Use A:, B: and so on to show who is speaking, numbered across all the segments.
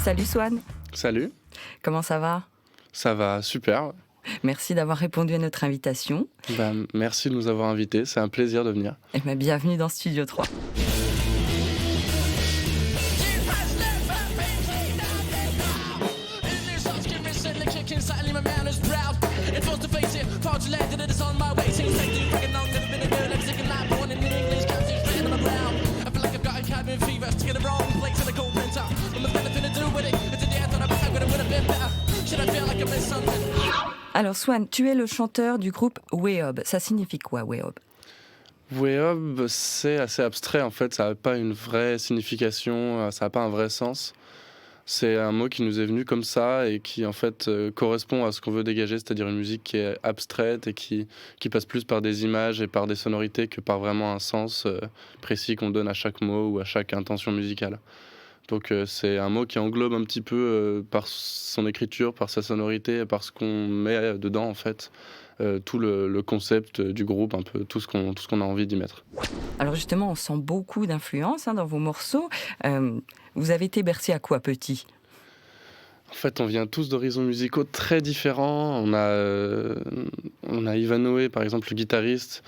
A: Salut Swan,
B: Salut,
A: comment ça va?
B: ça va super.
A: Merci d'avoir répondu à notre invitation.
B: Merci de nous avoir invités, c'est un plaisir de venir.
A: Et bienvenue dans Studio 3. Alors Swan, tu es le chanteur du groupe Weob. Ça signifie quoi, Weob?
B: Weob, c'est assez abstrait en fait, ça n'a pas une vraie signification, ça n'a pas un vrai sens. C'est un mot qui nous est venu comme ça et qui en fait correspond à ce qu'on veut dégager, c'est-à-dire une musique qui est abstraite et qui passe plus par des images et par des sonorités que par vraiment un sens précis qu'on donne à chaque mot ou à chaque intention musicale. Donc c'est un mot qui englobe un petit peu par son écriture, par sa sonorité, par ce qu'on met dedans en fait, tout le concept du groupe, un peu tout ce qu'on a envie d'y mettre.
A: Alors justement, on sent beaucoup d'influence dans vos morceaux. Vous avez été bercé à quoi petit?
B: En fait, on vient tous d'horizons musicaux très différents. On a Ivanoé, par exemple, le guitariste,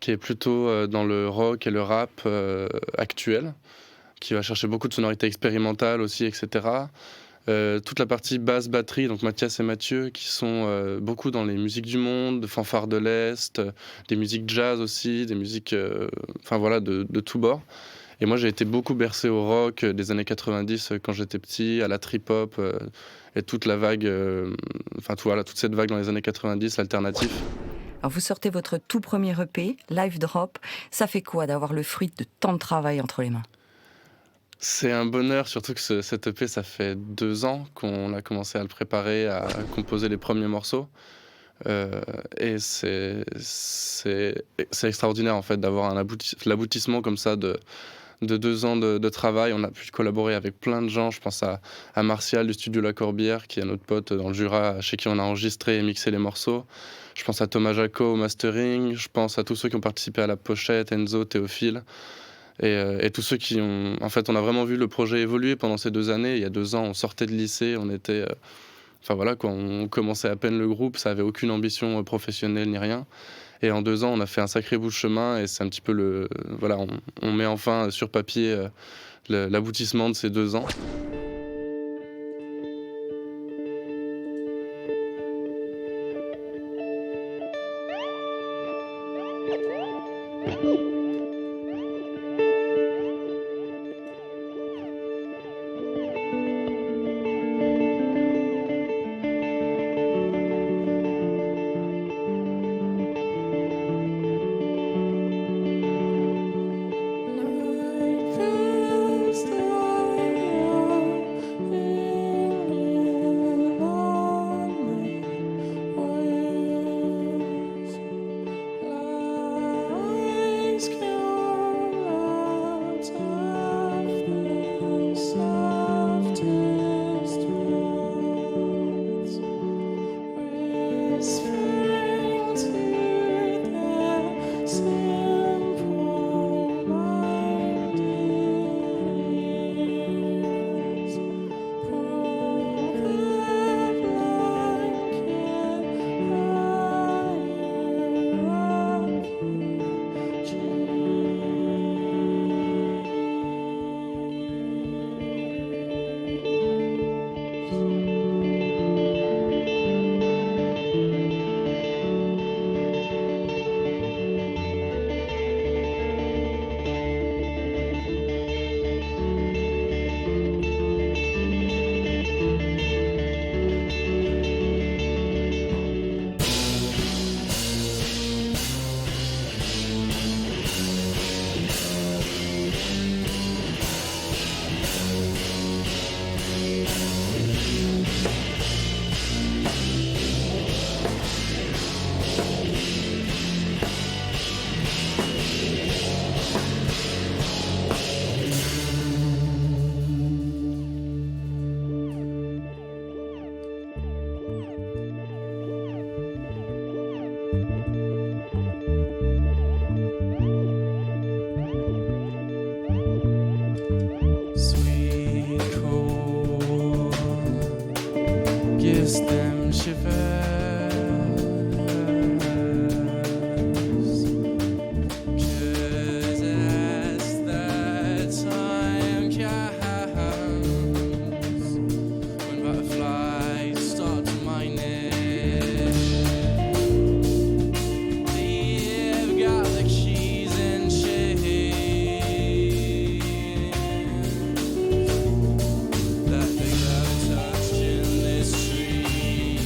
B: qui est plutôt dans le rock et le rap actuel, qui va chercher beaucoup de sonorités expérimentales aussi, etc. Toute la partie basse batterie, donc Mathias et Mathieu, qui sont beaucoup dans les musiques du monde, de fanfare de l'Est, des musiques jazz aussi, des musiques enfin voilà, de tous bords. Et moi j'ai été beaucoup bercé au rock des années 90 quand j'étais petit, à la trip-hop et toute la vague, toute cette vague dans les années 90, l'alternatif.
A: Alors vous sortez votre tout premier EP, Live Drop. Ça fait quoi d'avoir le fruit de tant de travail entre les mains?
B: C'est un bonheur, surtout que cet EP, ça fait 2 ans qu'on a commencé à le préparer, à composer les premiers morceaux. Et c'est extraordinaire en fait d'avoir l'aboutissement comme ça de 2 ans de travail. On a pu collaborer avec plein de gens. Je pense à Martial du studio La Corbière, qui est notre pote dans le Jura, chez qui on a enregistré et mixé les morceaux. Je pense à Thomas Jacot au mastering. Je pense à tous ceux qui ont participé à la pochette, Enzo, Théophile. Et tous ceux qui ont... En fait, on a vraiment vu le projet évoluer pendant ces 2 années. Il y a 2 ans, on sortait de lycée, on était... Enfin voilà, quand on commençait à peine le groupe, ça avait aucune ambition professionnelle ni rien. Et en 2 ans, on a fait un sacré bout de chemin et c'est un petit peu le... Voilà, on met enfin sur papier l'aboutissement de ces 2 ans. just them shivers. Just as the time comes when butterflies start to mine it. They've got the keys and chains that they have touched in this stream,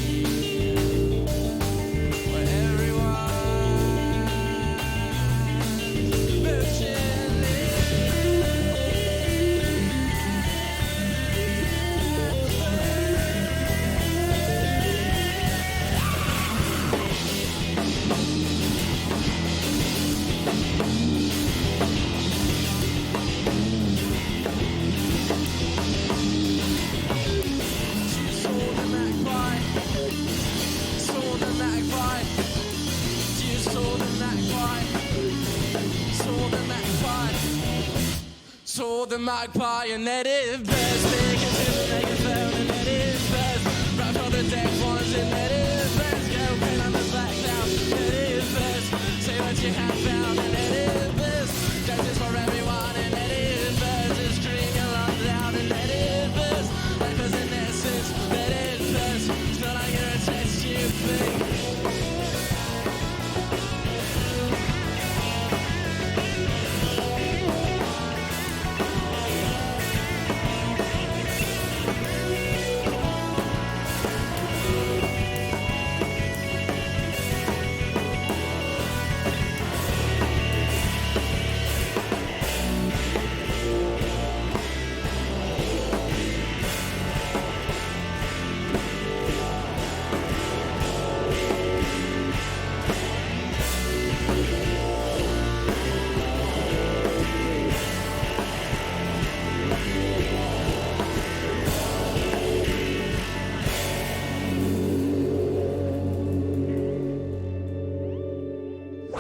B: where everyone's virgin saw the magpie and let it burst. Make it till make it sound and let it burst. Wrap on the deck ones and let it burst. Go paint on the black down, let it burst. Say what you have found and let it burst. Justice for everyone and let it burst. Just scream your lungs out and let it burst. Life is an essence, let it burst. It's not like you're a test tube thing.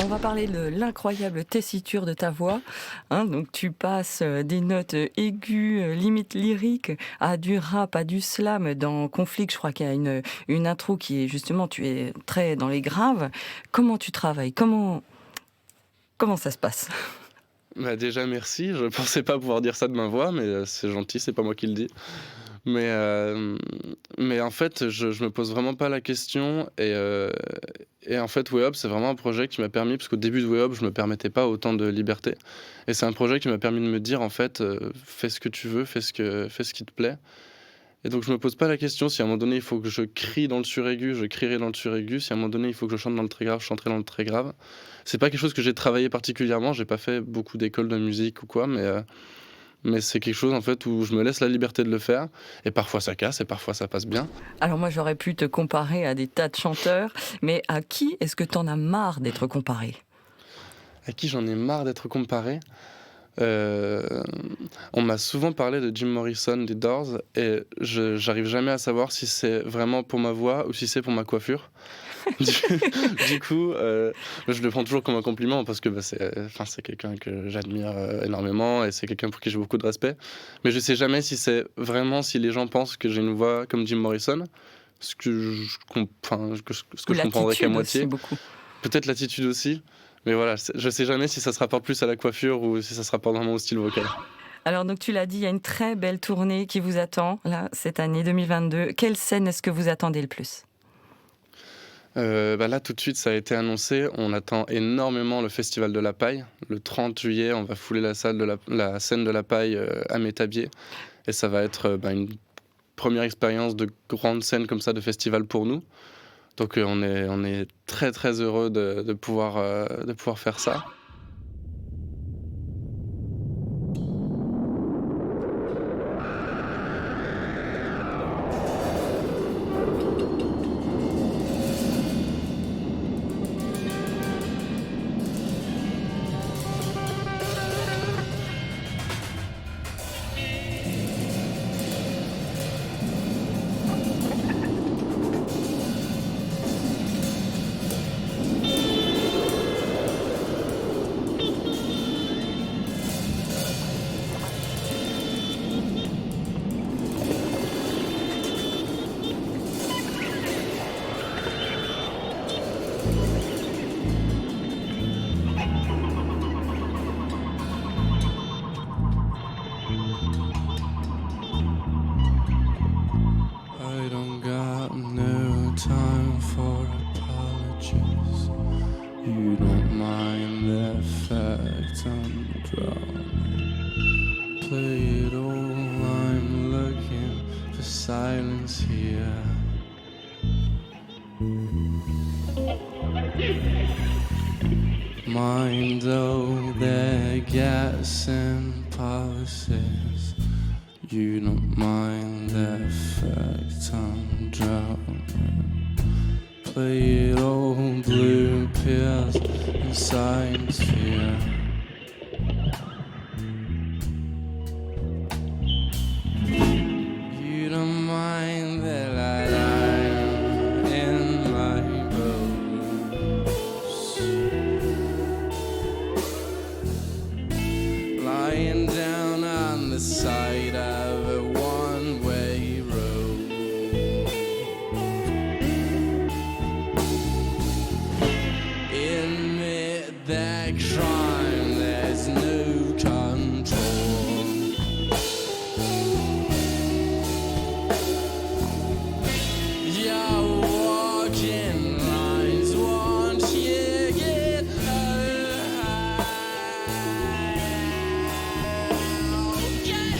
A: On va parler de l'incroyable tessiture de ta voix. Donc tu passes des notes aiguës, limite lyriques, à du rap, à du slam. Dans Conflict, je crois qu'il y a une intro qui est justement, tu es très dans les graves. Comment tu travailles ? Comment ça se passe ?
B: Bah déjà merci, je pensais pas pouvoir dire ça de ma voix, mais c'est gentil, c'est pas moi qui le dis. Mais en fait, je me pose vraiment pas la question et en fait, Way Up, c'est vraiment un projet qui m'a permis, parce qu'au début de Way Up, je me permettais pas autant de liberté. Et c'est un projet qui m'a permis de me dire, en fait, fais ce que tu veux, fais ce qui te plaît. Et donc, je me pose pas la question si à un moment donné, il faut que je crie dans le suraigu, je crierai dans le suraigu. Si à un moment donné, il faut que je chante dans le très grave, je chanterai dans le très grave. C'est pas quelque chose que j'ai travaillé particulièrement, j'ai pas fait beaucoup d'écoles de musique ou quoi, mais c'est quelque chose en fait où je me laisse la liberté de le faire et parfois ça casse et parfois ça passe bien.
A: Alors moi, j'aurais pu te comparer à des tas de chanteurs, mais à qui est-ce que t'en as marre d'être comparé ?
B: À qui j'en ai marre d'être comparé. On m'a souvent parlé de Jim Morrison, des Doors, et j'arrive jamais à savoir si c'est vraiment pour ma voix ou si c'est pour ma coiffure. Du coup, je le prends toujours comme un compliment parce que c'est quelqu'un que j'admire énormément et c'est quelqu'un pour qui j'ai beaucoup de respect. Mais je sais jamais si c'est vraiment si les gens pensent que j'ai une voix comme Jim Morrison, ce que je comprendrais qu'à moitié.
A: Beaucoup.
B: Peut-être l'attitude aussi. Mais voilà, je sais jamais si ça se rapporte plus à la coiffure ou si ça se rapporte vraiment au style vocal.
A: Alors donc tu l'as dit, il y a une très belle tournée qui vous attend là cette année 2022. Quelle scène est-ce que vous attendez le plus ?
B: Là tout de suite ça a été annoncé, on attend énormément le festival de la paille. Le 30 juillet on va fouler la scène de la paille à Métabier et ça va être une première expérience de grande scène comme ça de festival pour nous. Donc on est très très heureux de pouvoir faire ça. effect I'm drowning. Play it all, I'm looking for silence here. Mind all their gas and policies. You don't mind the effect I'm drowning. Play it all, blue pills and science fear. You don't mind that I lie in my boots, lying down on the side of a one-way road. Admit that crime, there's no control. You're walking lines once you get high. Yeah.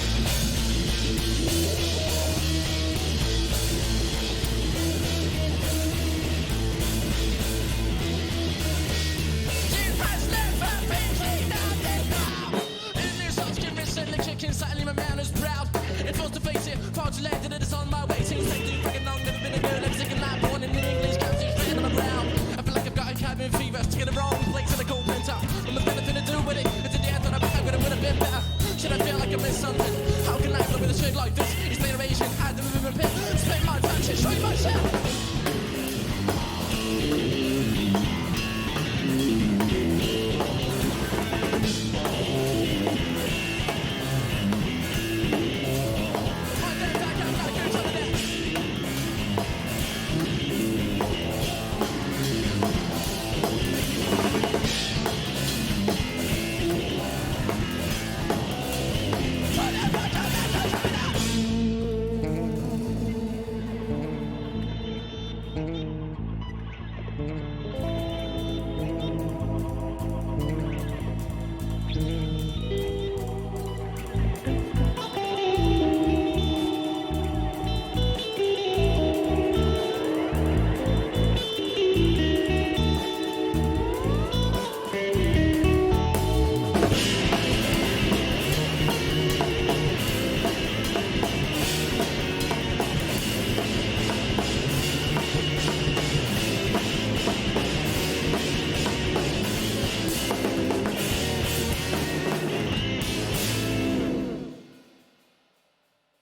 B: You must never be clean out there now. In this house, give me the chicken, slightly my man is proud. It forced to face it, far too late, and it is on my way. Seems like you're fucking long, never been a girl, never taken life, born in English, can't see straight on the ground. I feel like I've got a cabin fever, stuck in the wrong place in a cold winter. I'm a nothing to do with it, it's in the end, I bet I would have been better. Should I feel like I missed something? How can I live with a shit like this? It's generation, I had to move in a pit, spend my time, shit, show you myself.